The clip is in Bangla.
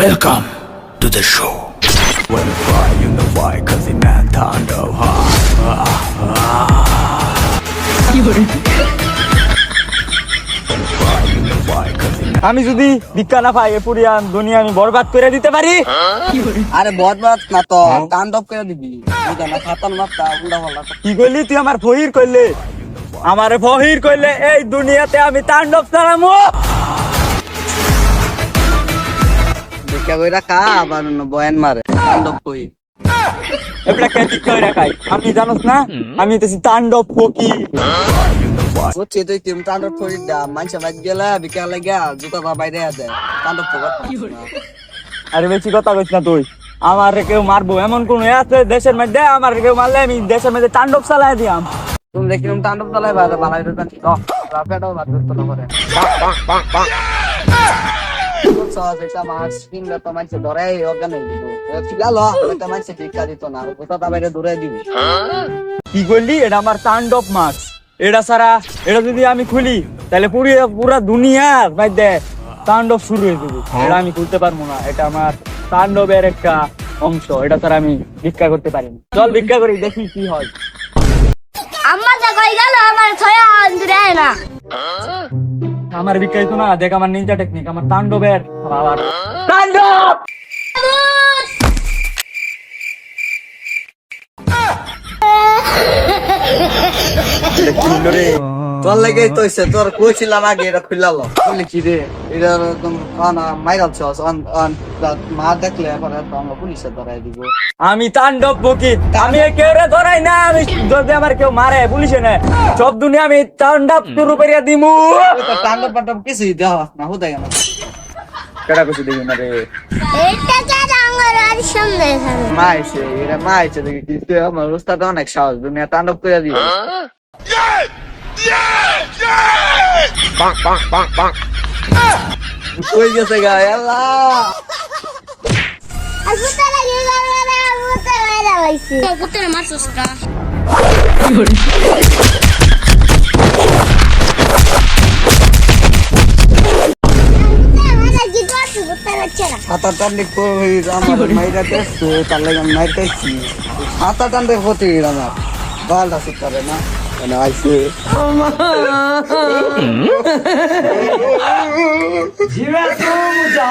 Welcome to the show. When the fire in the fire, cause the man turned up আমি যদি ভিক্ষা না পাই এ পুরিয়া দুনিয়া আমি বরবাদ করে দিতে পারি। আরে বদবাদ না তো তাণ্ডব করে দিবি বুঝা না খাতার মাত্রা উড়া ভালো কি করলি তুই আমার ফহির করলে, আমারে ফহির করলে এই দুনিয়াতে আমি তাণ্ডব চালামু। দেখা কইরা কা আবার বয়ান মারে তাণ্ডব কই এটা কে ঠিক করে রাখাই আমি জানোস না, আমি তো তাণ্ডব ফকির। বুঝছি তুই তুমি তাণ্ডব করি দা মানুষ বাদ গেলা বিকাল লাগা জুতা বা বাইরে আছে তাণ্ডব তো আরে বেশি কথা কইস না তুই, আমার কেউ মারবো এমন কোন আছে দেশের মধ্যে? আমার কেউ মারলে আমি দেশের মধ্যে তাণ্ডব চালাই দিয়াম। তুমি দেখি তুমি তাণ্ডব চালাই ভালো বালাই তো রাফেটাও বাদ করতে না করে এটা মাছ কিনলে তো মানুষ ধরে অজ্ঞান হয়ে দিত গেলো এটা মানুষ ভিক্ষা দিত না জুতা বাইরে দূরে দিবি। কি করলি? এটা আমার তাণ্ডব মাছ, এটা ছাড়া এটা যদি আমি খুলি তাহলে পুরা দুনিয়ার মধ্যে তাণ্ডব শুরু হয়ে যাবে। এটা আমি খুলতে পারবো না, এটা আমার তাণ্ডবের একটা অংশ, এটা ছাড়া আমি ভিক্ষা করতে পারি না। চল ভিক্ষা করি, দেখি কি হয়। আম্মা যা কই গেল আমার ছয়া আন্দরে না আমার ভিক্ষা দিত না, দেখ আমার নিনজা টেকনিক, আমার তাণ্ডবের বাবার তাণ্ডব। তোর লাগে তো হইছে তোর কইছিলাম আগে এটা খুললালো বলি কি রে এটা একদম কানা মাইরাল ছস মা দেখলে এখন তো আমরা পুলিশে ধরাই দিব। আমি তাণ্ডব ফকির, আমি কেউ রে ধরাই না, আমি যদি আমার কেউ মারে পুলিশে নেয় সব দুনিয়া আমি তাণ্ডব শুরু করিয়া দিমু। তাণ্ডব পাণ্ডব কিছুই দেওয়া না হুদাই না কেডা কইছে দেখি না রে, এটা যা আঙ্গার আর সামনে থাকে মাইছে এরা মাইছে দেখি কিন্তু আমার উস্তাদ অনেক সাহস দুনিয়া তাণ্ডব করে দিব। কই গেছে গা আল্লাহ আসুতে লাগি গেল না মুতে মারা লাইছি কুতে মারছস কা হাতা টানলে কই আমার মাইরা দেখছে তার লাগে আমি মাইরতেছি হাতা টানলে হতে আমার বালটা সুত করে না মানে আইছে জীবে তুম যা